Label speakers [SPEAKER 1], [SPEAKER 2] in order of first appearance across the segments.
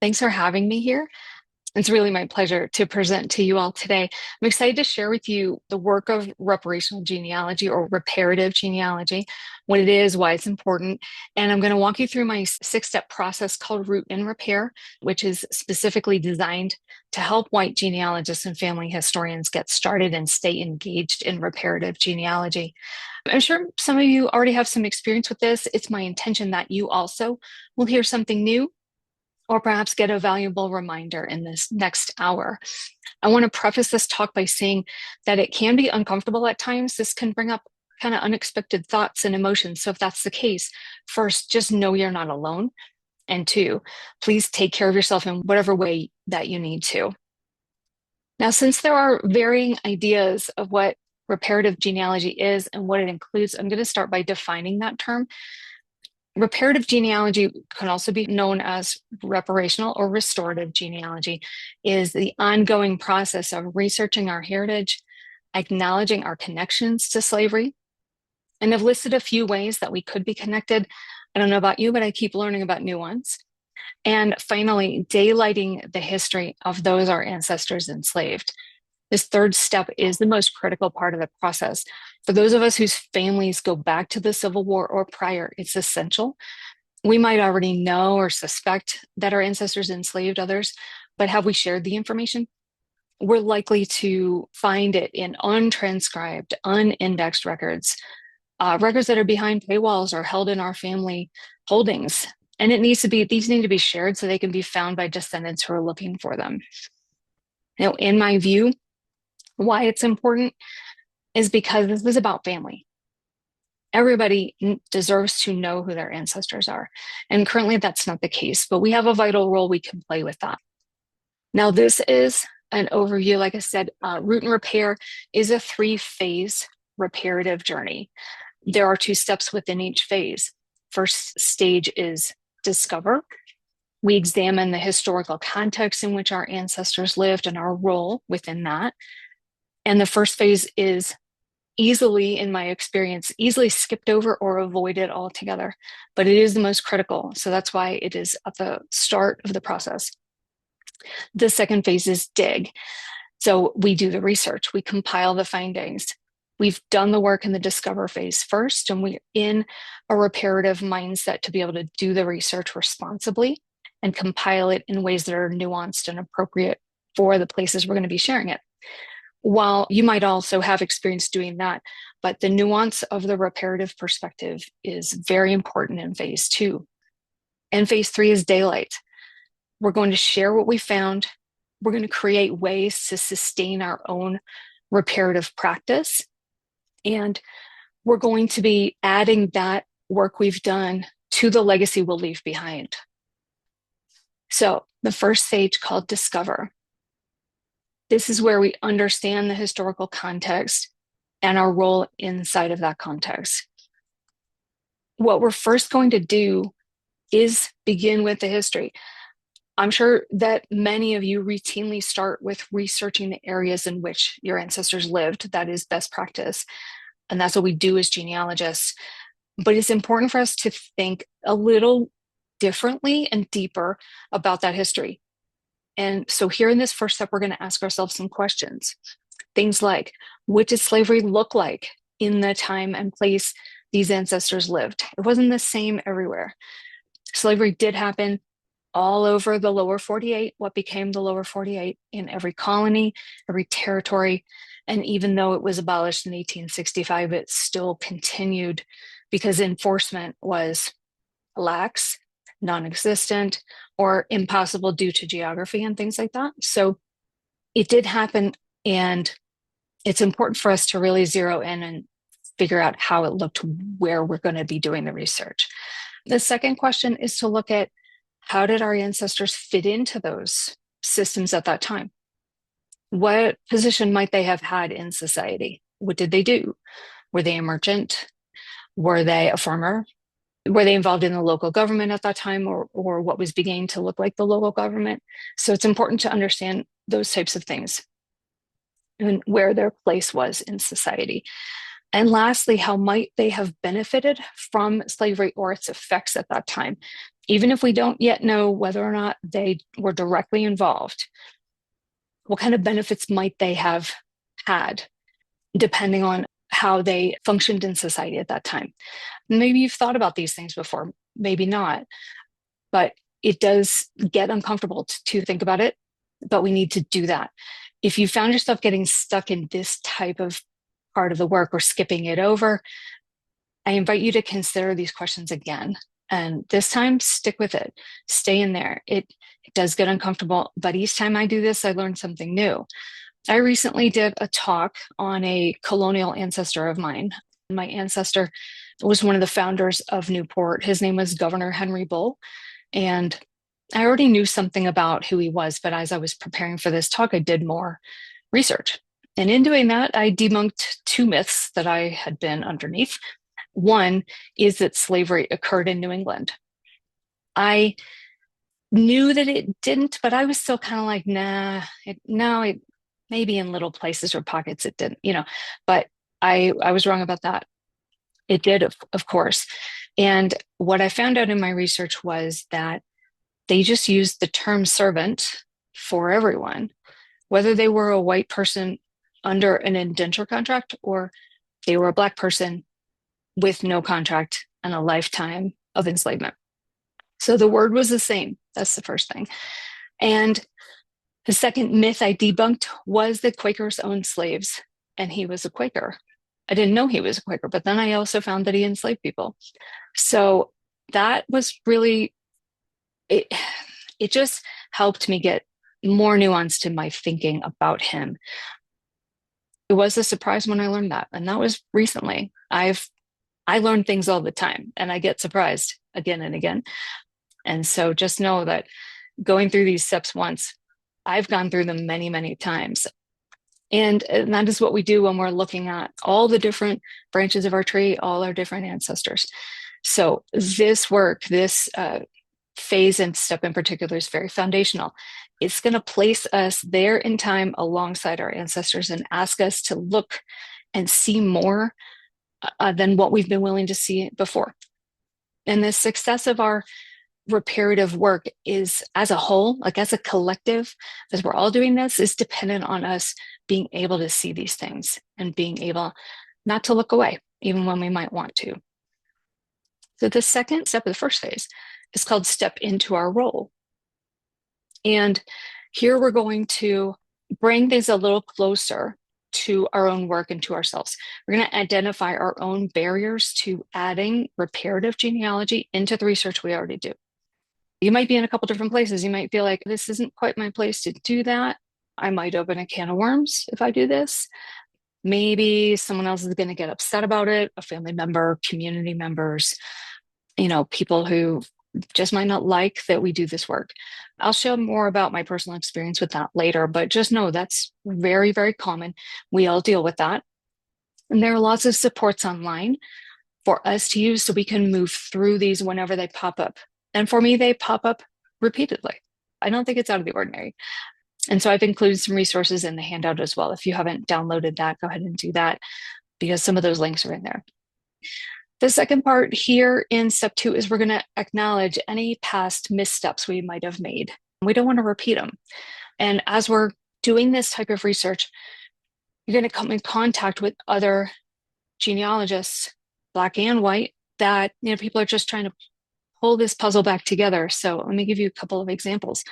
[SPEAKER 1] Thanks for having me here. It's really my pleasure to present to you all today. I'm excited to share with you the work of reparational genealogy or reparative genealogy, what it is, why it's important. And I'm going to walk you through my 6-step process called Root and Repair, which is specifically designed to help white genealogists and family historians get started and stay engaged in reparative genealogy. I'm sure some of you already have some experience with this. It's my intention that you also will hear something new or perhaps get a valuable reminder in this next hour. I want to preface this talk by saying that it can be uncomfortable at times. This can bring up kind of unexpected thoughts and emotions. So if that's the case, first, just know you're not alone. And two, please take care of yourself in whatever way that you need to. Now, since there are varying ideas of what reparative genealogy is and what it includes, I'm going to start by defining that term. Reparative genealogy can also be known as reparational or restorative genealogy, is the ongoing process of researching our heritage, acknowledging our connections to slavery, and I've listed a few ways that we could be connected. I don't know about you, but I keep learning about new ones. And finally, daylighting the history of those our ancestors enslaved. This third step is the most critical part of the process. For those of us whose families go back to the Civil War or prior, it's essential. We might already know or suspect that our ancestors enslaved others, but have we shared the information? We're likely to find it in untranscribed, unindexed records, records that are behind paywalls or held in our family holdings. And these need to be shared so they can be found by descendants who are looking for them. Now, in my view, why it's important is because this is about family. Everybody deserves to know who their ancestors are. And currently that's not the case, but we have a vital role we can play with that. Now, this is an overview. Like I said, Root and Repair is a 3-phase reparative journey. There are 2 steps within each phase. First stage is discover. We examine the historical context in which our ancestors lived and our role within that. And the first phase is easily, in my experience, easily skipped over or avoided altogether, but it is the most critical. So that's why it is at the start of the process. The second phase is dig. So we do the research, we compile the findings. We've done the work in the discover phase first, and we're in a reparative mindset to be able to do the research responsibly and compile it in ways that are nuanced and appropriate for the places we're going to be sharing it. While you might also have experience doing that, but the nuance of the reparative perspective is very important in phase 2. And phase 3 is daylight. We're going to share what we found. We're going to create ways to sustain our own reparative practice. And we're going to be adding that work we've done to the legacy we'll leave behind. So the first stage, called discover. This is where we understand the historical context and our role inside of that context. What we're first going to do is begin with the history. I'm sure that many of you routinely start with researching the areas in which your ancestors lived. That is best practice. And that's what we do as genealogists. But it's important for us to think a little differently and deeper about that history. And so here in this first step, we're going to ask ourselves some questions. Things like, what did slavery look like in the time and place these ancestors lived? It wasn't the same everywhere. Slavery did happen all over the lower 48, what became the lower 48, in every colony, every territory. And even though it was abolished in 1865, it still continued because enforcement was lax, non-existent, or impossible due to geography and things like that. So it did happen, and it's important for us to really zero in and figure out how it looked where we're going to be doing the research. The second question is to look at, how did our ancestors fit into those systems at that time? What position might they have had in society? What did they do? Were they a merchant? Were they a farmer? Were they involved in the local government at that time, or what was beginning to look like the local government? So it's important to understand those types of things and where their place was in society. And lastly, how might they have benefited from slavery or its effects at that time? even if we don't yet know whether or not they were directly involved, what kind of benefits might they have had, depending on how they functioned in society at that time. Maybe you've thought about these things before, maybe not, but it does get uncomfortable to think about it, but we need to do that. If you found yourself getting stuck in this type of part of the work or skipping it over, I invite you to consider these questions again. And this time, stick with it. Stay in there. It does get uncomfortable, but each time I do this, I learn something new. I recently did a talk on a colonial ancestor of mine. My ancestor was one of the founders of Newport. His name was Governor Henry Bull. And I already knew something about who he was, but as I was preparing for this talk, I did more research. And in doing that, I debunked two myths that I had been underneath. One is that slavery occurred in New England. I knew that it didn't, but I was still kind of like, maybe in little places or pockets it didn't, but I was wrong about that. It did, of course. And what I found out in my research was that they just used the term servant for everyone, whether they were a white person under an indenture contract or they were a Black person with no contract and a lifetime of enslavement. So the word was the same. That's the first thing. And the second myth I debunked was that Quakers owned slaves, and he was a Quaker. I didn't know he was a Quaker, but then I also found that he enslaved people. So that was really, it just helped me get more nuance to my thinking about him. It was a surprise when I learned that, and that was recently. I learn things all the time, and I get surprised again and again. And so just know that going through these steps once, I've gone through them many, many times. And that is what we do when we're looking at all the different branches of our tree, all our different ancestors. So this work, this phase and step in particular is very foundational. It's going to place us there in time alongside our ancestors and ask us to look and see more than what we've been willing to see before. And the success of our reparative work is, as a whole, like as a collective, as we're all doing this, is dependent on us being able to see these things and being able not to look away, even when we might want to. So the second step of the first phase is called step into our role. And here we're going to bring things a little closer to our own work and to ourselves. We're going to identify our own barriers to adding reparative genealogy into the research we already do. You might be in a couple different places. You might feel like this isn't quite my place to do that. I might open a can of worms if I do this. Maybe someone else is going to get upset about it, a family member, community members, people who just might not like that we do this work. I'll share more about my personal experience with that later, but just know that's very, very common. We all deal with that. And there are lots of supports online for us to use so we can move through these whenever they pop up. And for me, they pop up repeatedly. I don't think it's out of the ordinary. And so I've included some resources in the handout as well. If you haven't downloaded that, go ahead and do that because some of those links are in there. The second part here in step 2 is we're going to acknowledge any past missteps we might have made. We don't want to repeat them. And as we're doing this type of research, you're going to come in contact with other genealogists, Black and white, that people are just trying to pull this puzzle back together. So let me give you a couple of examples.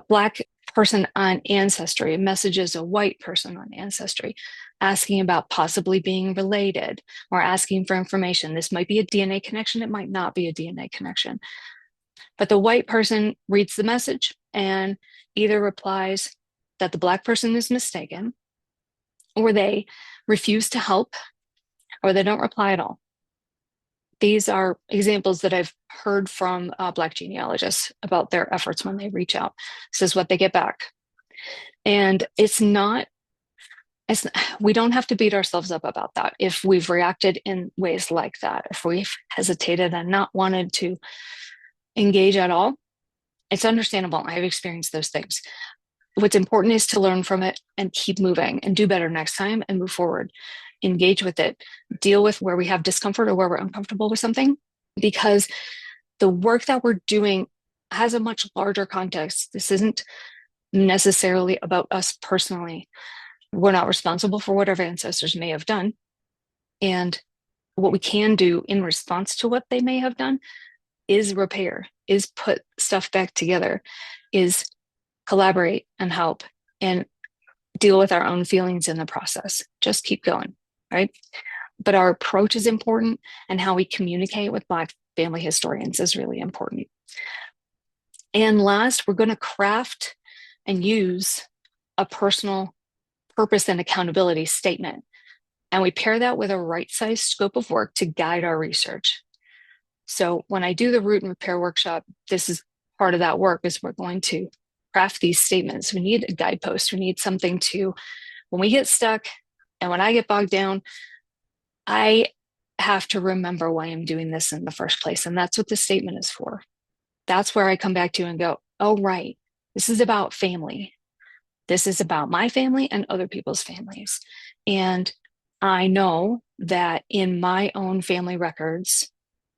[SPEAKER 1] Black person on Ancestry messages a white person on Ancestry asking about possibly being related or asking for information. This might be a DNA connection. It might not be a DNA connection. But the white person reads the message and either replies that the Black person is mistaken, or they refuse to help, or they don't reply at all. These are examples that I've heard from Black genealogists about their efforts when they reach out. This is what they get back. And we don't have to beat ourselves up about that. If we've reacted in ways like that, if we've hesitated and not wanted to engage at all, it's understandable. I've experienced those things. What's important is to learn from it and keep moving and do better next time and move forward. Engage with it, deal with where we have discomfort or where we're uncomfortable with something, because the work that we're doing has a much larger context. This isn't necessarily about us personally. We're not responsible for what our ancestors may have done. And what we can do in response to what they may have done is repair, is put stuff back together, is collaborate and help and deal with our own feelings in the process. Just keep going, right? But our approach is important, and how we communicate with Black family historians is really important. And last, we're going to craft and use a personal purpose and accountability statement. And we pair that with a right-sized scope of work to guide our research. So when I do the root and repair workshop, this is part of that work, is we're going to craft these statements. We need a guidepost. We need something to, when we get stuck and when I get bogged down, I have to remember why I'm doing this in the first place. And that's what the statement is for. That's where I come back to and go, oh, right, this is about family. This is about my family and other people's families. And I know that in my own family records,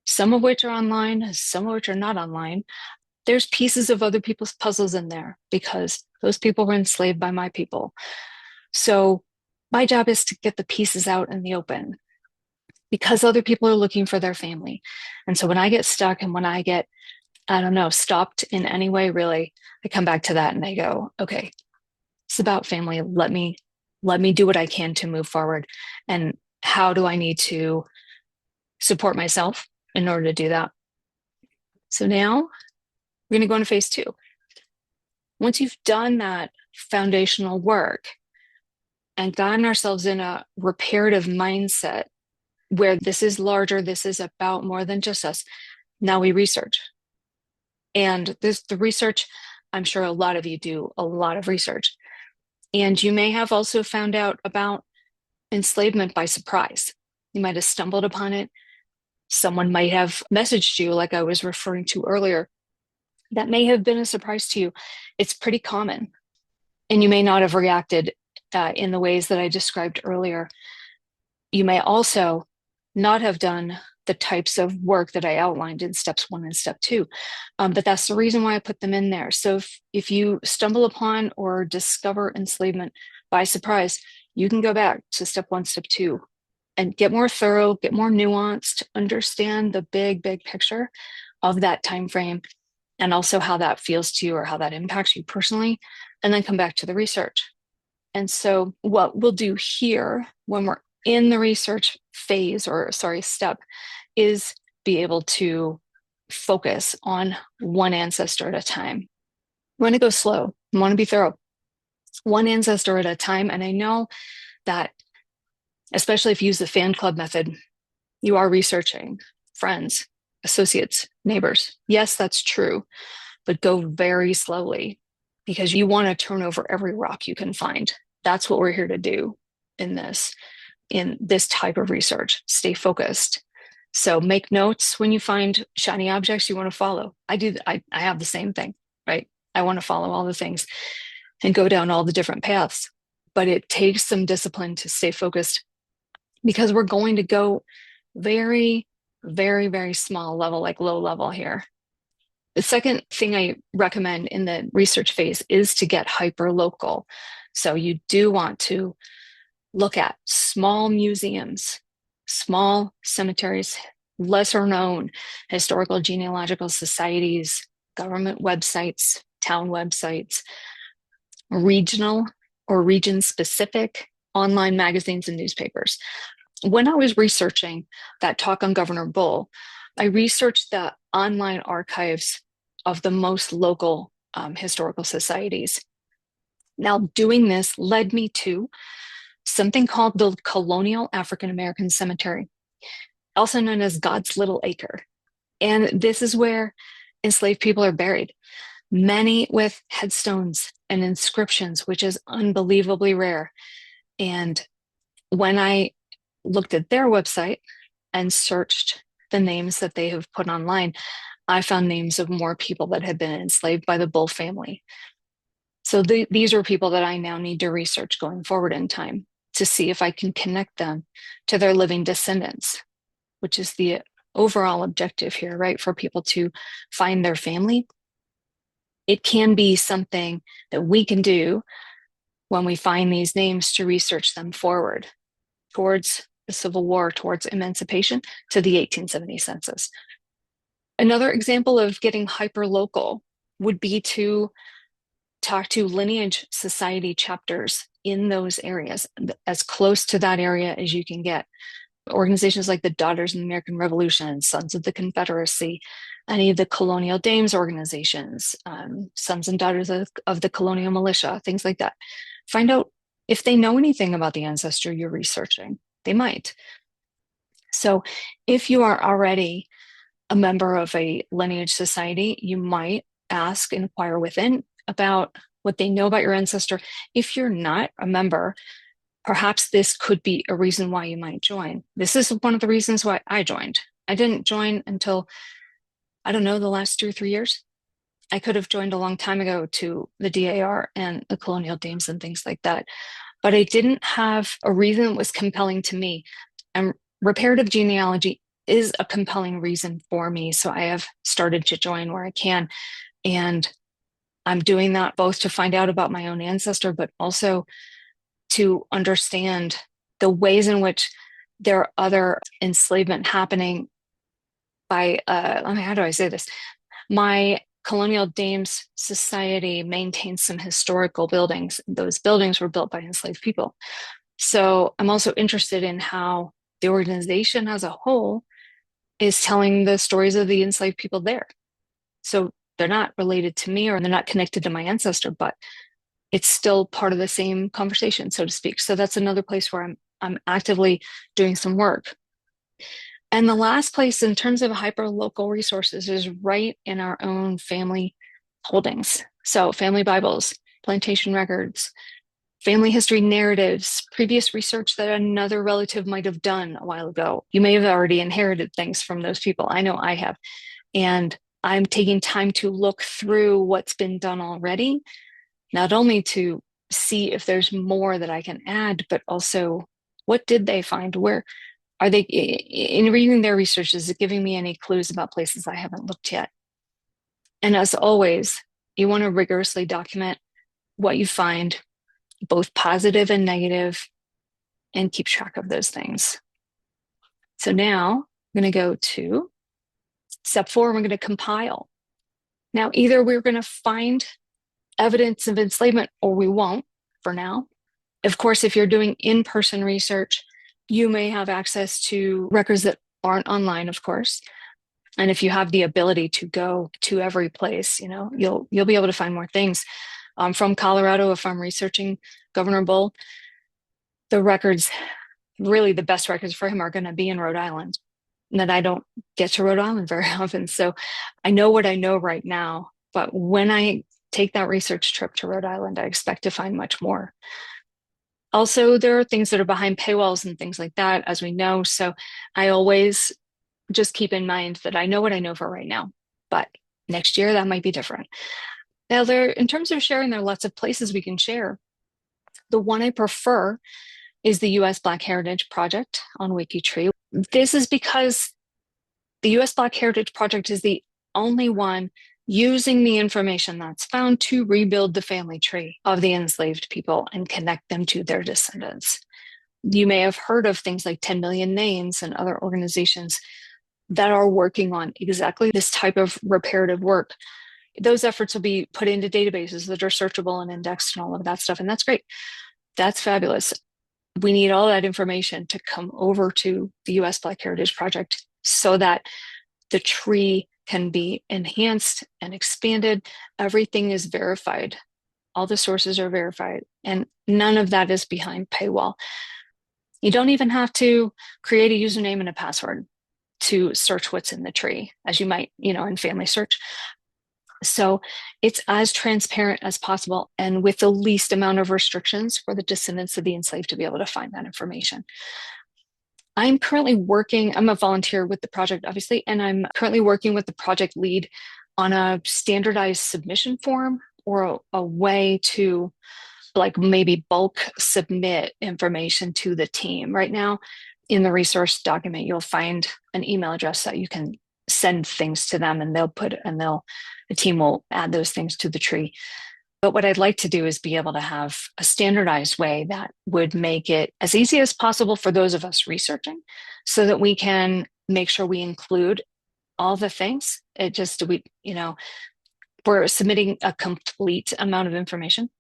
[SPEAKER 1] some of which are online, some of which are not online, there's pieces of other people's puzzles in there because those people were enslaved by my people. So my job is to get the pieces out in the open because other people are looking for their family. And so when I get stuck and when I get, I don't know, stopped in any way, really, I come back to that and I go, okay, it's about family. Let me do what I can to move forward. And how do I need to support myself in order to do that? So now we're going to go into phase 2. Once you've done that foundational work and gotten ourselves in a reparative mindset where this is larger, this is about more than just us, now we research. And the research, I'm sure a lot of you do a lot of research. And you may have also found out about enslavement by surprise. You might have stumbled upon it. Someone might have messaged you, like I was referring to earlier. That may have been a surprise to you. It's pretty common. And you may not have reacted in the ways that I described earlier. You may also not have done the types of work that I outlined in steps 1 and step 2. But that's the reason why I put them in there. So if you stumble upon or discover enslavement by surprise, you can go back to step 1, step 2, and get more thorough, get more nuanced, understand the big picture of that time frame, and also how that feels to you or how that impacts you personally, and then come back to the research. And so what we'll do here when we're in the research phase, step, is be able to focus on one ancestor at a time. We want to go slow. We want to be thorough. One ancestor at a time. And I know that, especially if you use the fan club method, you are researching friends, associates, neighbors. Yes, that's true, but go very slowly because you want to turn over every rock you can find. That's what we're here to do in this type of research. Stay focused. So make notes when you find shiny objects you want to follow. I have the same thing, right? I want to follow all the things and go down all the different paths, but it takes some discipline to stay focused because we're going to go very, very small level, like low level here. The second thing I recommend in the research phase is to get hyper local. So you do want to look at small museums, small cemeteries, lesser known historical genealogical societies, government websites, town websites, regional or region specific online magazines and newspapers. When I was researching that talk on Governor Bull, I researched the online archives of the most local historical societies. Now, doing this led me to something called the Colonial African American Cemetery, also known as God's Little Acre. And this is where enslaved people are buried, many with headstones and inscriptions, which is unbelievably rare. And when I looked at their website and searched the names that they have put online, I found names of more people that had been enslaved by the Bull family. So these are people that I now need to research going forward in time to see if I can connect them to their living descendants, which is the overall objective here, right? For people to find their family. It can be something that we can do when we find these names to research them forward towards the Civil War, towards emancipation, to the 1870 census. Another example of getting hyperlocal would be to talk to lineage society chapters in those areas, as close to that area as you can get. Organizations like the Daughters of the American Revolution, Sons of the Confederacy, any of the colonial dames organizations, Sons and Daughters of the Colonial Militia, things like that. Find out if they know anything about the ancestor you're researching. They might. So if you are already a member of a lineage society, you might ask, inquire within about what they know about your ancestor. If you're not a member, perhaps this could be a reason why you might join. This is one of the reasons why I joined. I didn't join until, I don't know, the last 2 or 3 years. I could have joined a long time ago to the DAR and the colonial dames and things like that, but I didn't have a reason that was compelling to me. And reparative genealogy is a compelling reason for me. So I have started to join where I can. And I'm doing that both to find out about my own ancestor, but also to understand the ways in which there are other enslavement happening by, how do I say this? My Colonial Dames Society maintains some historical buildings. Those buildings were built by enslaved people. So I'm also interested in how the organization as a whole is telling the stories of the enslaved people there. So they're not related to me or they're not connected to my ancestor, but it's still part of the same conversation, so to speak. So that's another place where I'm actively doing some work. And the last place in terms of hyperlocal resources is right in our own family holdings. So family Bibles, plantation records, family history narratives, previous research that another relative might have done a while ago. You may have already inherited things from those people. I know I have. And I'm taking time to look through what's been done already, not only to see if there's more that I can add, but also what did they find? Where are they, in reading their research, is it giving me any clues about places I haven't looked yet? And as always, you want to rigorously document what you find, both positive and negative, and keep track of those things. So now I'm going to go to step 4, we're going to compile. Now, either we're going to find evidence of enslavement or we won't for now. Of course, if you're doing in-person research, you may have access to records that aren't online, of course. And if you have the ability to go to every place, you'll be able to find more things. From Colorado, if I'm researching Governor Bull, the records, really the best records for him are going to be in Rhode Island. And that I don't get to Rhode Island very often. So I know what I know right now. But when I take that research trip to Rhode Island, I expect to find much more. Also, there are things that are behind paywalls and things like that, as we know. So I always just keep in mind that I know what I know for right now, but next year that might be different. Now, in terms of sharing, there are lots of places we can share. The one I prefer is the U.S. Black Heritage Project on Wikitree. This is because the U.S. Black Heritage Project is the only one using the information that's found to rebuild the family tree of the enslaved people and connect them to their descendants. You may have heard of things like 10 Million Names and other organizations that are working on exactly this type of reparative work. Those efforts will be put into databases that are searchable and indexed and all of that stuff, and that's great. That's fabulous. We need all that information to come over to the U.S. Black Heritage Project so that the tree can be enhanced and expanded. Everything is verified. All the sources are verified, and none of that is behind paywall. You don't even have to create a username and a password to search what's in the tree, as you might, in family search. So it's as transparent as possible and with the least amount of restrictions for the descendants of the enslaved to be able to find that information. I'm currently working, I'm a volunteer with the project, obviously, and I'm currently working with the project lead on a standardized submission form or a way to maybe bulk submit information to the team. Right now, In the resource document, you'll find an email address that you can send things to them, and the team will add those things to the tree. But what I'd like to do is be able to have a standardized way that would make it as easy as possible for those of us researching, so that we can make sure we include all the things. We're submitting a complete amount of information.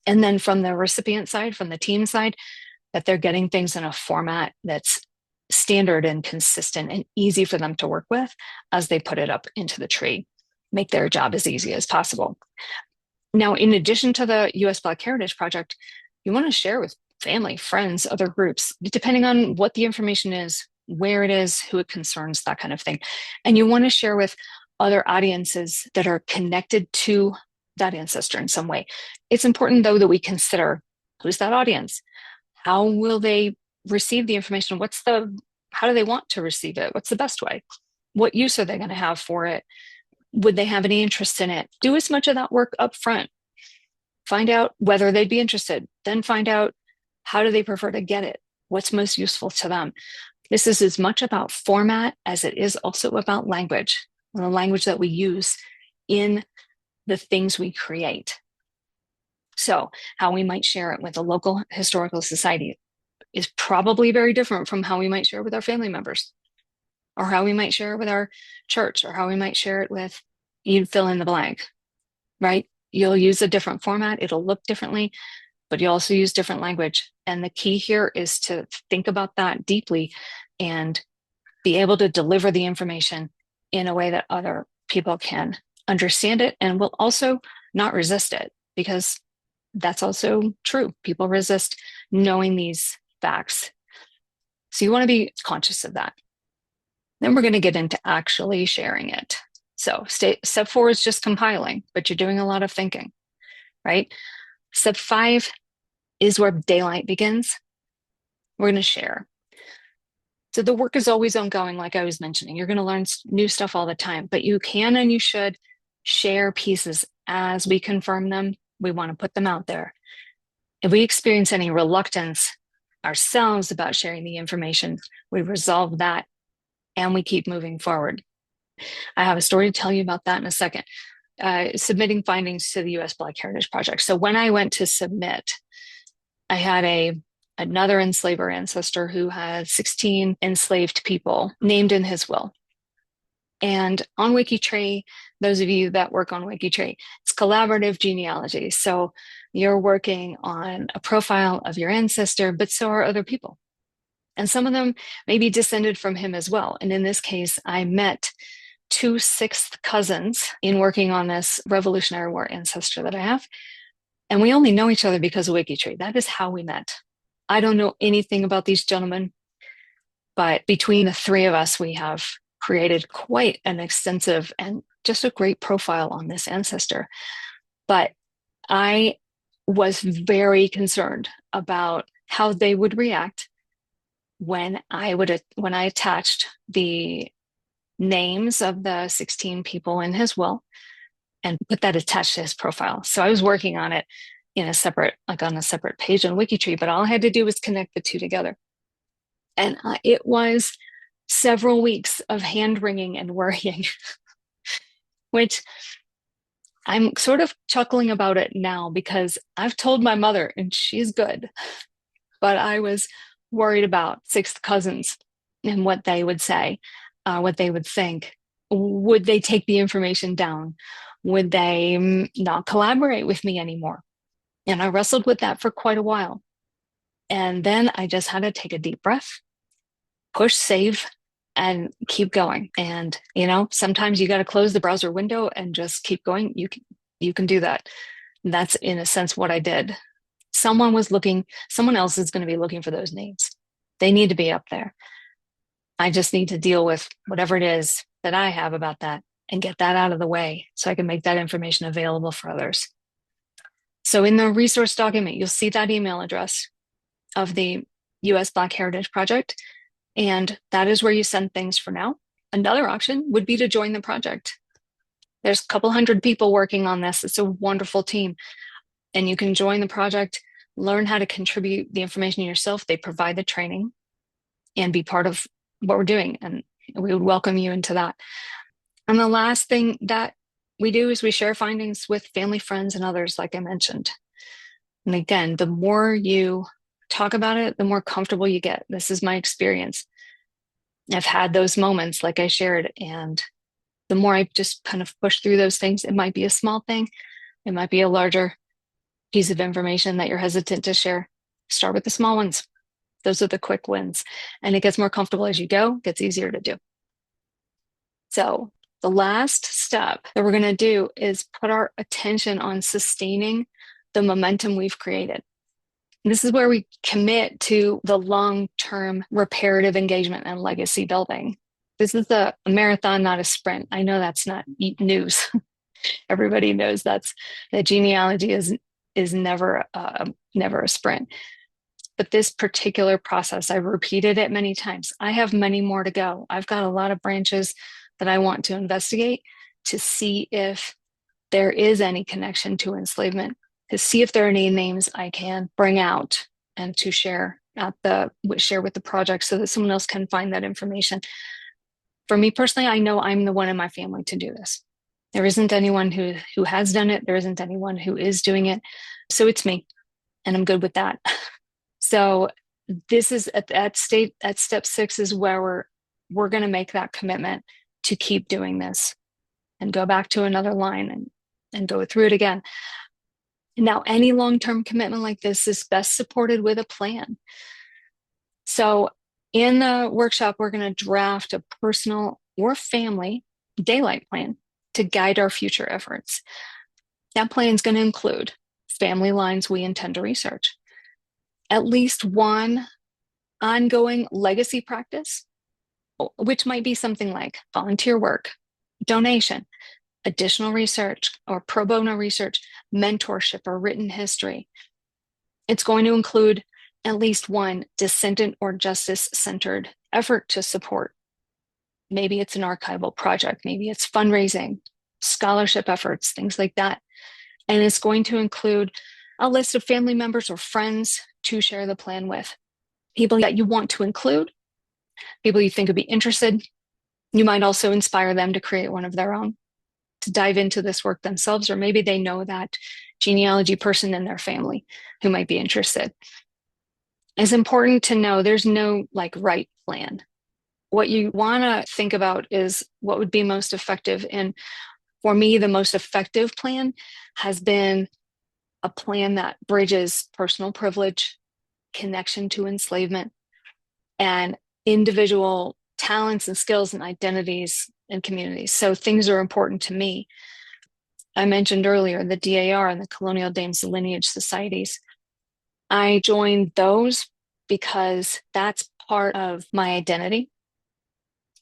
[SPEAKER 1] And then from the recipient side, from the team side, that they're getting things in a format that's standard and consistent and easy for them to work with as they put it up into the tree, make their job as easy as possible. Now, in addition to the US Black Heritage Project, you want to share with family, friends, other groups, depending on what the information is, where it is, who it concerns, that kind of thing. And you want to share with other audiences that are connected to that ancestor in some way. It's important, though, that we consider who's that audience? How will they receive the information? How do they want to receive it? What's the best way? What use are they going to have for it? Would they have any interest in it? Do as much of that work up front. Find out whether they'd be interested. Then find out, how do they prefer to get it? What's most useful to them? This is as much about format as it is also about language, and the language that we use in the things we create. So how we might share it with a local historical society is probably very different from how we might share it with our family members, or how we might share it with our church, or how we might share it with, you fill in the blank, right? You'll use a different format, it'll look differently, but you also use different language. And the key here is to think about that deeply and be able to deliver the information in a way that other people can understand it and will also not resist it, because that's also true. People resist knowing these facts. So you want to be conscious of that. Then we're going to get into actually sharing it. So step 4 is just compiling, but you're doing a lot of thinking, right? Step 5 is where daylight begins. We're going to share. So the work is always ongoing, like I was mentioning. You're going to learn new stuff all the time, but you can and you should share pieces as we confirm them. We want to put them out there. If we experience any reluctance ourselves about sharing the information, we resolve that and we keep moving forward. I have a story to tell you about that in a second. Submitting findings to the US Black Heritage Project. So when I went to submit, I had another enslaver ancestor who had 16 enslaved people named in his will. And on Wikitree, those of you that work on Wikitree, it's collaborative genealogy. So you're working on a profile of your ancestor, but so are other people. And some of them may be descended from him as well. And in this case, I met 2 sixth cousins in working on this Revolutionary War ancestor that I have. And we only know each other because of Wikitree. That is how we met. I don't know anything about these gentlemen, but between the 3 of us, we have created quite an extensive and just a great profile on this ancestor. But I was very concerned about how they would react when I attached the names of the 16 people in his will and put that attached to his profile. So I was working on it on a separate page on Wikitree, but all I had to do was connect the 2 together. And it was several weeks of hand-wringing and worrying, which I'm sort of chuckling about it now because I've told my mother and she's good, but I was worried about 6th cousins and what they would say, what they would think. Would they take the information down? Would they not collaborate with me anymore? And I wrestled with that for quite a while. And then I just had to take a deep breath, push save, and keep going. And, sometimes you got to close the browser window and just keep going. You can do that. That's in a sense what I did. Someone else is going to be looking for those names. They need to be up there. I just need to deal with whatever it is that I have about that and get that out of the way so I can make that information available for others. So in the resource document, you'll see that email address of the US Black Heritage Project, and that is where you send things for now. Another option would be to join the project. There's a couple hundred people working on this. It's a wonderful team. And you can join the project, learn how to contribute the information yourself. They provide the training. and be part of what we're doing. And we would welcome you into that. And the last thing that we do is we share findings with family, friends, and others, like I mentioned. And again, the more you talk about it, the more comfortable you get. This is my experience. I've had those moments, like I shared, and the more I just kind of push through those things, it might be a small thing, it might be a larger piece of information that you're hesitant to share. Start with the small ones. Those are the quick wins. And it gets more comfortable as you go, it gets easier to do. So the last step that we're going to do is put our attention on sustaining the momentum we've created. This is where we commit to the long-term reparative engagement and legacy building. This is a marathon, not a sprint. I know that's not news. Everybody knows that genealogy is never a sprint. But this particular process, I've repeated it many times. I have many more to go. I've got a lot of branches that I want to investigate to see if there is any connection to enslavement, to see if there are any names I can bring out and to share with the project so that someone else can find that information. For me personally, I know I'm the one in my family to do this. There isn't anyone who has done it. There isn't anyone who is doing it. So it's me, and I'm good with that. So this is at step 6 is where we're going to make that commitment to keep doing this and go back to another line and go through it again. Now, any long-term commitment like this is best supported with a plan. So in the workshop, we're going to draft a personal or family daylight plan to guide our future efforts. That plan is going to include family lines we intend to research, at least one ongoing legacy practice, which might be something like volunteer work, donation, additional research or pro bono research, mentorship, or written history. It's going to include at least one descendant or justice-centered effort to support. Maybe it's an archival project, maybe it's fundraising, scholarship efforts, things like that. And it's going to include a list of family members or friends to share the plan with. People that you want to include, people you think would be interested. You might also inspire them to create one of their own, to dive into this work themselves, or maybe they know that genealogy person in their family who might be interested. It's important to know there's no right plan. What you want to think about is what would be most effective. And for me, the most effective plan has been a plan that bridges personal privilege, connection to enslavement, and individual talents and skills and identities and communities. So things are important to me. I mentioned earlier the DAR and the Colonial Dames Lineage Societies. I joined those because that's part of my identity.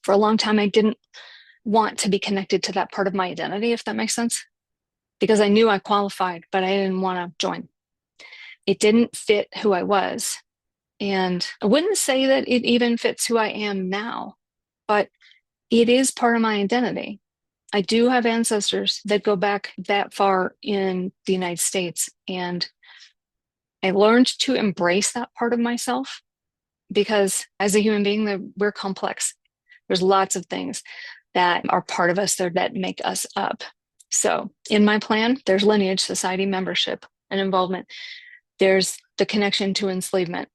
[SPEAKER 1] For a long time, I didn't want to be connected to that part of my identity, if that makes sense, because I knew I qualified, but I didn't want to join. It didn't fit who I was. And I wouldn't say that it even fits who I am now, but it is part of my identity. I do have ancestors that go back that far in the United States, and I learned to embrace that part of myself because as a human being, we're complex. There's lots of things that are part of us that make us up. So in my plan, there's lineage society membership and involvement. There's the connection to enslavement.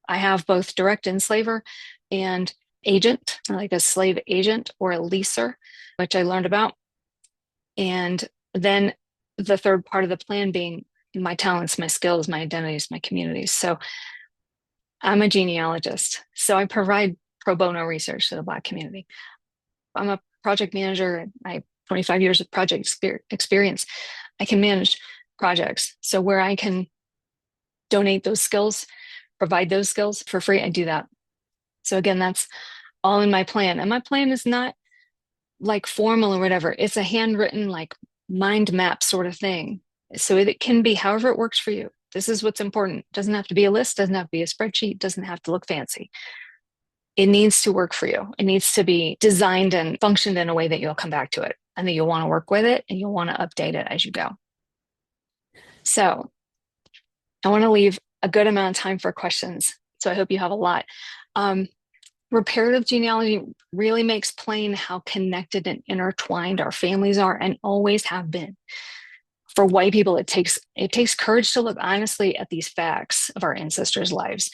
[SPEAKER 1] I have both direct enslaver and agent, like a slave agent or a leaser, which I learned about. And then the third part of the plan being my talents, my skills, my identities, my communities. So I'm a genealogist. So I provide pro bono research to the Black community. I'm a project manager. I have 25 years of project experience. I can manage projects. So where I can donate those skills, provide those skills for free, I do that. So again, that's all in my plan. And my plan is not formal or whatever. It's a handwritten, mind map sort of thing. So it can be however it works for you. This is what's important. It doesn't have to be a list, doesn't have to be a spreadsheet, doesn't have to look fancy. It needs to work for you. It needs to be designed and functioned in a way that you'll come back to it and that you'll want to work with it and you'll want to update it as you go. So I want to leave a good amount of time for questions. So I hope you have a lot. Reparative genealogy really makes plain how connected and intertwined our families are and always have been. For white people, it takes courage to look honestly at these facts of our ancestors' lives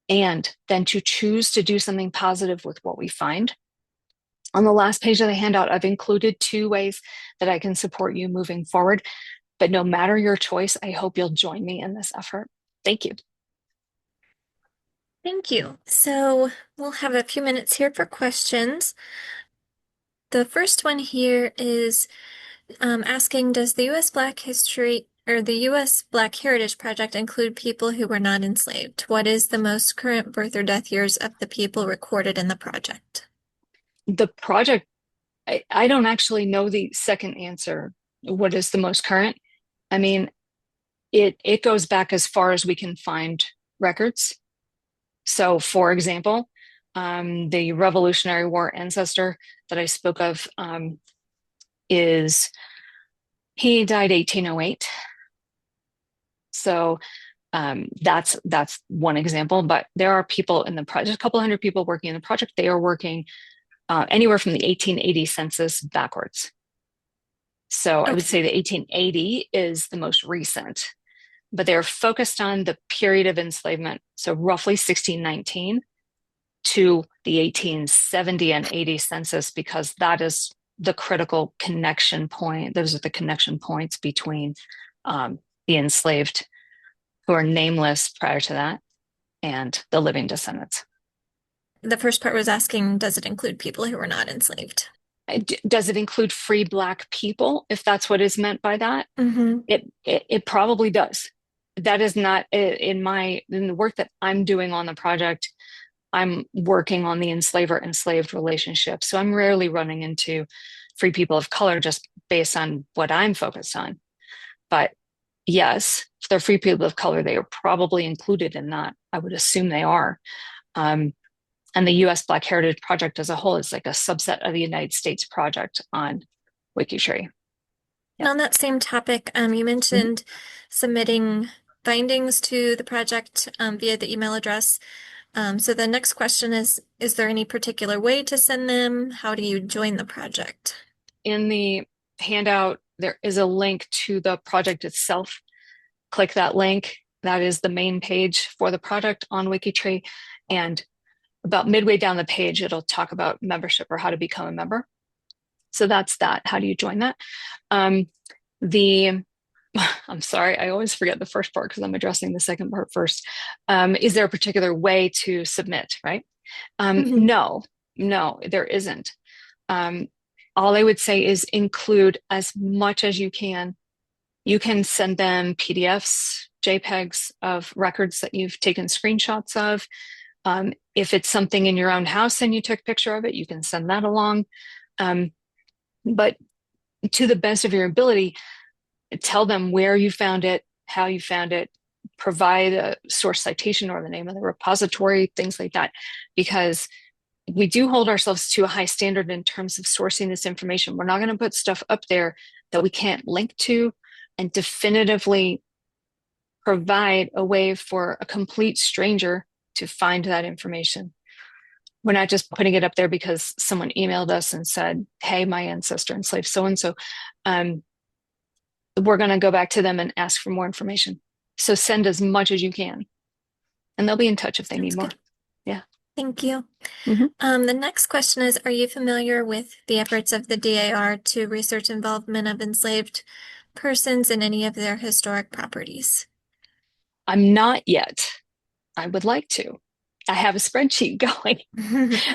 [SPEAKER 1] and then to choose to do something positive with what we find. On the last page of the handout, I've included 2 ways that I can support you moving forward. But no matter your choice, I hope you'll join me in this effort. Thank you.
[SPEAKER 2] Thank you. So we'll have a few minutes here for questions. The first one here is asking, does the U.S. Black History or the U.S. Black Heritage Project include people who were not enslaved? What is the most current birth or death years of the people recorded in the project?
[SPEAKER 1] The project, I don't actually know the second answer. What is the most current? I mean, it goes back as far as we can find records. So, for example, the Revolutionary War ancestor that I spoke of is he died 1808. So that's one example. But there are people in the project, a couple hundred people working in the project. They are working anywhere from the 1880 census backwards. So I would
[SPEAKER 2] Okay.
[SPEAKER 1] say the 1880 is the most recent, but they're focused on the period of enslavement. So roughly 1619 to the 1870 and 80 census, because that is the critical connection point. Those are the connection points between the enslaved who are nameless prior to that and the living descendants.
[SPEAKER 2] The first part was asking, does it include people who were not enslaved?
[SPEAKER 1] Does it include free Black people, if that's what is meant by that?
[SPEAKER 2] Mm-hmm.
[SPEAKER 1] It probably does. That is not in the work that I'm doing on the project. I'm working on the enslaver enslaved relationship. So I'm rarely running into free people of color just based on what I'm focused on. But yes, if they're free people of color, they are probably included in that. I would assume they are. Um, and the US Black Heritage Project as a whole is like a subset of the United States project on Wikitree.
[SPEAKER 2] And
[SPEAKER 1] Yeah.
[SPEAKER 2] on that same topic, you
[SPEAKER 1] Mhm.
[SPEAKER 2] mentioned submitting findings to the project via the email address. So the next question is there any particular way to send them? How do you join the project?
[SPEAKER 1] In the handout, there is a link to the project itself. Click that link. That is the main page for the project on Wikitree. And about midway down the page, it'll talk about membership or how to become a member. So that's that. How do you join that? Um, the I'm sorry, I always forget the first part because I'm addressing the second part first. Is there a particular way to submit, right?
[SPEAKER 2] Mhm.
[SPEAKER 1] No, no, there isn't. Um, all I would say is include as much as you can. You can send them PDFs, JPEGs of records that you've taken screenshots of. If it's something in your own house and you took a picture of it, you can send that along. Um, but to the best of your ability, tell them where you found it, how you found it, provide a source citation or the name of the repository, things like that, because we do hold ourselves to a high standard in terms of sourcing this information. We're not going to put stuff up there that we can't link to and definitively provide a way for a complete stranger to find that information. We're not just putting it up there because someone emailed us and said, hey, my ancestor enslaved so and so. We're going to go back to them and ask for more information. So send as much as you can, and they'll be in touch if they need
[SPEAKER 2] Sounds
[SPEAKER 1] more.
[SPEAKER 2] good.
[SPEAKER 1] Yeah.
[SPEAKER 2] Thank you.
[SPEAKER 1] Mm-hmm.
[SPEAKER 2] The next question is, are you familiar with the efforts of the DAR to research involvement of enslaved persons in any of their historic properties?
[SPEAKER 1] I'm not yet. I would like to. I have a spreadsheet going.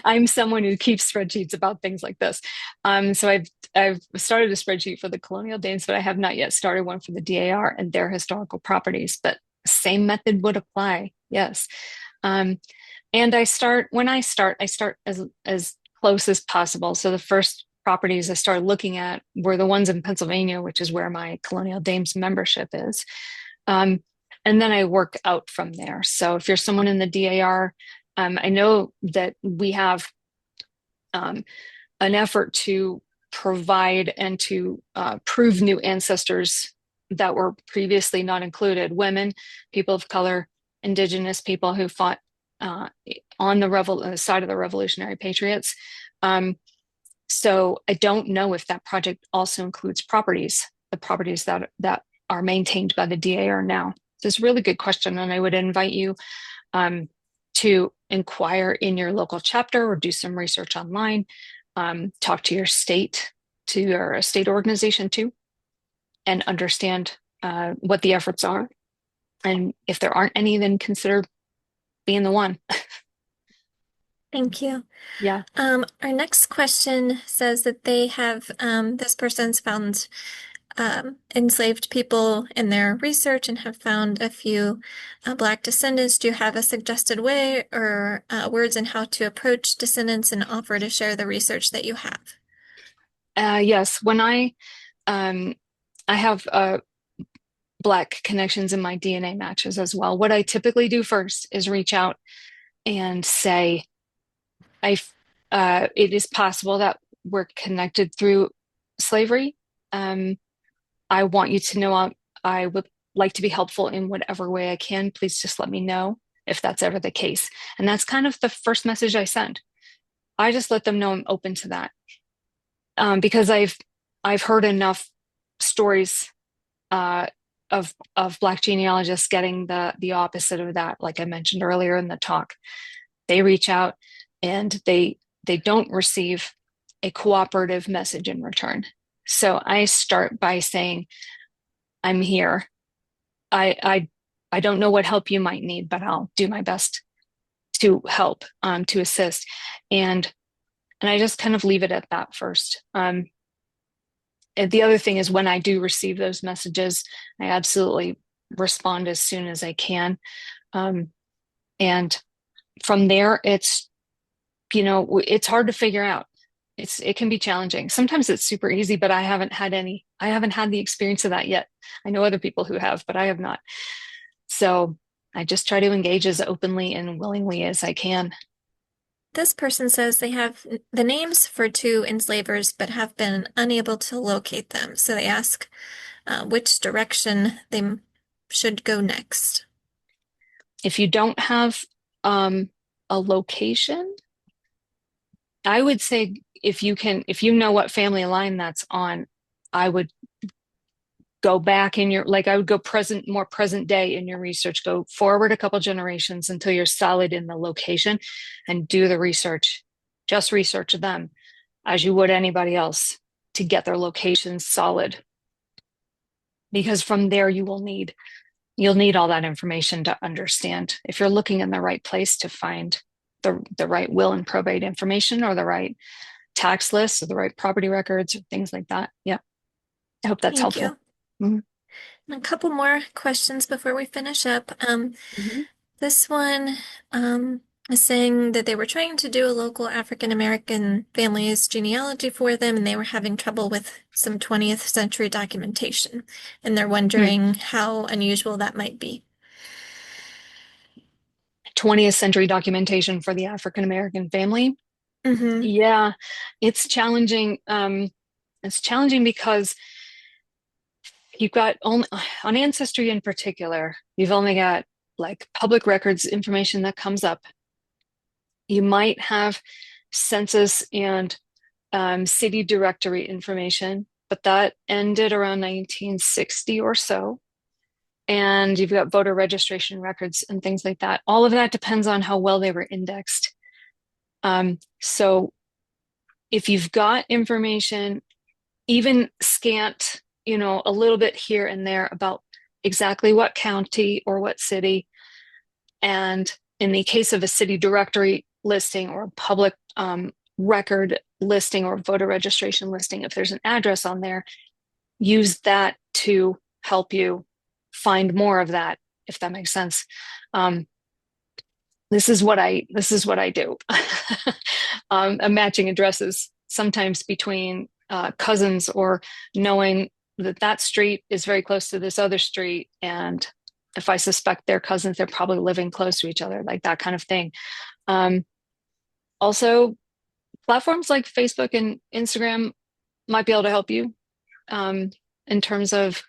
[SPEAKER 1] I'm someone who keeps spreadsheets about things like this. So I've started a spreadsheet for the colonial dames, but I have not yet started one for the DAR and their historical properties. But same method would apply. Yes. Um, and I start as close as possible. So the first properties I started looking at were the ones in Pennsylvania, which is where my colonial dames membership is. Um, and then I work out from there. So if you're someone in the DAR, I know that we have um, an effort to provide and to prove new ancestors that were previously not included: women, people of color, indigenous people who fought uh, on the side of the Revolutionary Patriots. Um, so I don't know if that project also includes properties, the properties that are maintained by the DAR now. It's a really good question, and I would invite you to inquire in your local chapter or do some research online. Talk to your state, to your state organization too, and understand what the efforts are. And if there aren't any, then consider being the one.
[SPEAKER 2] Thank you.
[SPEAKER 1] Yeah.
[SPEAKER 2] Our next question says that they have, this person's found enslaved people in their research and have found a few Black descendants. Do you have a suggested way or words in how to approach descendants and offer to share the research that you have?
[SPEAKER 1] Yes. When I have Black connections in my DNA matches as well. What I typically do first is reach out and say, it is possible that we're connected through slavery. I want you to know I would like to be helpful in whatever way I can. Please just let me know if that's ever the case. And that's kind of the first message I send. I just let them know I'm open to that. Because I've heard enough stories of Black genealogists getting the opposite of that, like I mentioned earlier in the talk. They reach out and they don't receive a cooperative message in return. So I start by saying, I'm here. I don't know what help you might need, but I'll do my best to help, to assist. And I just kind of leave it at that first. And the other thing is when I do receive those messages, I absolutely respond as soon as I can. And from there, it's hard to figure out. It can be challenging. Sometimes it's super easy, but I haven't had the experience of that yet. I know other people who have, but I have not. So I just try to engage as openly and willingly as I can.
[SPEAKER 2] This person says they have the names for two enslavers, but have been unable to locate them. So they ask which direction they should go next.
[SPEAKER 1] If you don't have a location, I would say if you know what family line that's on, I would go back I would go more present day in your research, go forward a couple generations until you're solid in the location and do the research. Just research them as you would anybody else to get their locations solid. Because from there you'll need all that information to understand if you're looking in the right place to find the right will and probate information or the right tax lists or the right property records or things like that. Yeah. I hope that's
[SPEAKER 2] Thank
[SPEAKER 1] helpful.
[SPEAKER 2] you.
[SPEAKER 1] Mm-hmm.
[SPEAKER 2] A couple more questions before we finish up.
[SPEAKER 1] Mm-hmm.
[SPEAKER 2] This one is saying that they were trying to do a local African American family's genealogy for them, and they were having trouble with some 20th century documentation, and they're wondering how unusual that might be.
[SPEAKER 1] 20th century documentation for the African American family.
[SPEAKER 2] Mm-hmm.
[SPEAKER 1] Yeah, it's challenging. It's challenging because you've got only on Ancestry in particular, you've only got like public records information that comes up. You might have census and city directory information, but that ended around 1960 or so. And you've got voter registration records and things like that. All of that depends on how well they were indexed. So if you've got information, even scant, a little bit here and there about exactly what county or what city, and in the case of a city directory listing or a public record listing or voter registration listing, if there's an address on there, use that to help you find more of that, if that makes sense. This is what I do. I'm matching addresses sometimes between cousins, or knowing that street is very close to this other street, and if I suspect they're cousins, they're probably living close to each other, like that kind of thing. Also, platforms like Facebook and Instagram might be able to help you in terms of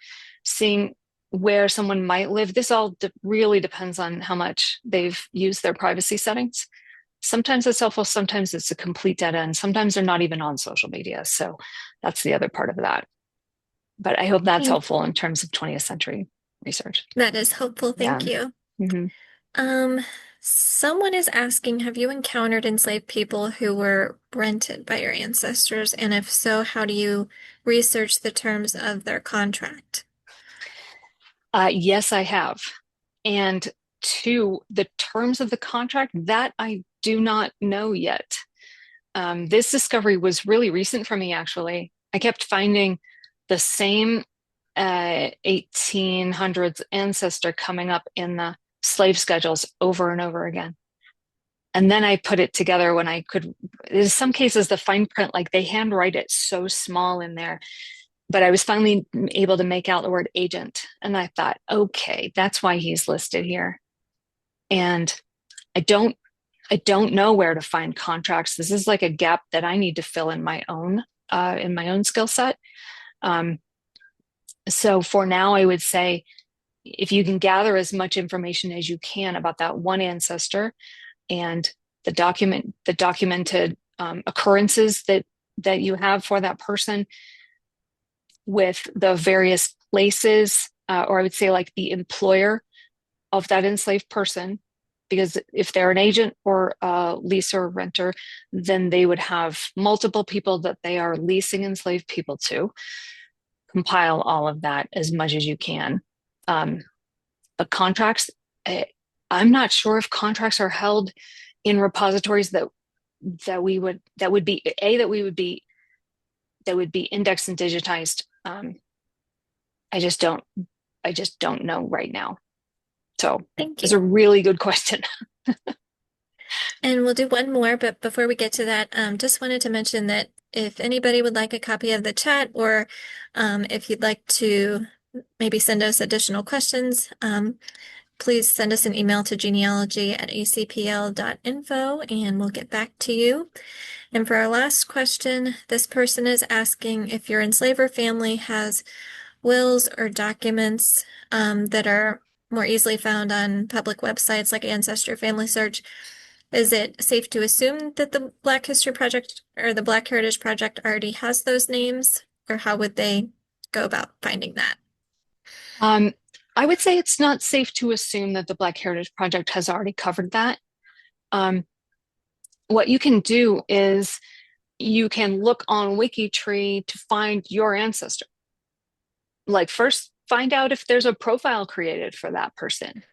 [SPEAKER 1] seeing where someone might live. This all really depends on how much they've used their privacy settings. Sometimes it's helpful, sometimes it's a complete dead end. Sometimes they're not even on social media. So that's the other part of that. But I hope that's
[SPEAKER 2] Thank-
[SPEAKER 1] helpful in terms of 20th century research.
[SPEAKER 2] That is helpful.
[SPEAKER 1] Yeah.
[SPEAKER 2] Thank you.
[SPEAKER 1] Hmm.
[SPEAKER 2] Um, Someone is asking, have you encountered enslaved people who were rented by your ancestors? And if so, how do you research the terms of their contract?
[SPEAKER 1] Yes, I have. And two, the terms of the contract, that I do not know yet. This discovery was really recent for me, actually. I kept finding the same 1800s ancestor coming up in the slave schedules over and over again. And then I put it together when I could. In some cases, the fine print, like they handwrite it so small in there, but I was finally able to make out the word agent. And I thought, okay, that's why he's listed here. And I don't I don't know where to find contracts. This is like a gap that I need to fill in my own skill set. Um, so for now, I would say if you can gather as much information as you can about that one ancestor and the documented occurrences that you have for that person with the various places, or I would say like the employer of that enslaved person, because if they're an agent or a leaser or renter, then they would have multiple people that they are leasing enslaved people to. Compile all of that as much as you can. Um, but contracts, I, I'm not sure if contracts are held in repositories that would be that would be indexed and digitized. I just don't I just don't know right now. So
[SPEAKER 2] Thank
[SPEAKER 1] it's a
[SPEAKER 2] you.
[SPEAKER 1] really good question.
[SPEAKER 2] And we'll do one more, but before we get to that, just wanted to mention that if anybody would like a copy of the chat or if you'd like to maybe send us additional questions, please send us an email to genealogy@acpl.info and we'll get back to you. And for our last question, this person is asking if your enslaver family has wills or documents that are more easily found on public websites like Ancestry or Family Search. Is it safe to assume that the Black History Project or the Black Heritage Project already has those names, or how would they go about finding that?
[SPEAKER 1] Um, I would say it's not safe to assume that the Black Heritage Project has already covered that. Um, what you can do is you can look on Wikitree to find your ancestor. Like, first, find out if there's a profile created for that person.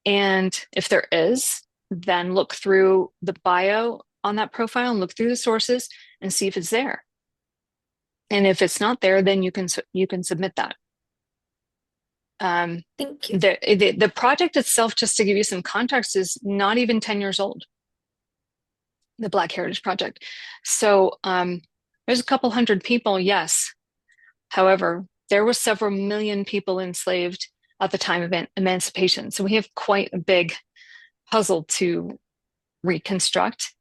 [SPEAKER 1] And if there is, then look through the bio on that profile and look through the sources and see if it's there. And if it's not there, then you can submit that.
[SPEAKER 2] Thank you.
[SPEAKER 1] The project itself, just to give you some context, is not even 10 years old, the Black Heritage Project. So there's a couple hundred people, yes. However, there were several million people enslaved at the time of emancipation. So we have quite a big puzzle to reconstruct.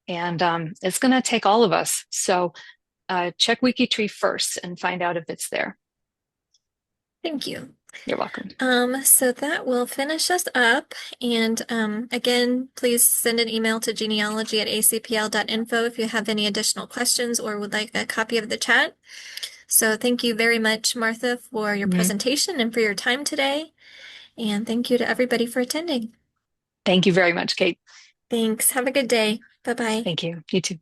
[SPEAKER 1] And it's going to take all of us. So check Wikitree first and find out if it's there.
[SPEAKER 2] Thank you.
[SPEAKER 1] You're welcome.
[SPEAKER 2] So that will finish us up. And again, please send an email to genealogy@acpl.info if you have any additional questions or would like a copy of the chat. So thank you very much, Martha, for your
[SPEAKER 1] Mm-hmm.
[SPEAKER 2] presentation and for your time today. And thank you to everybody for attending.
[SPEAKER 1] Thank you very much, Kate.
[SPEAKER 2] Thanks. Have a good day. Bye-bye.
[SPEAKER 1] Thank you. You too.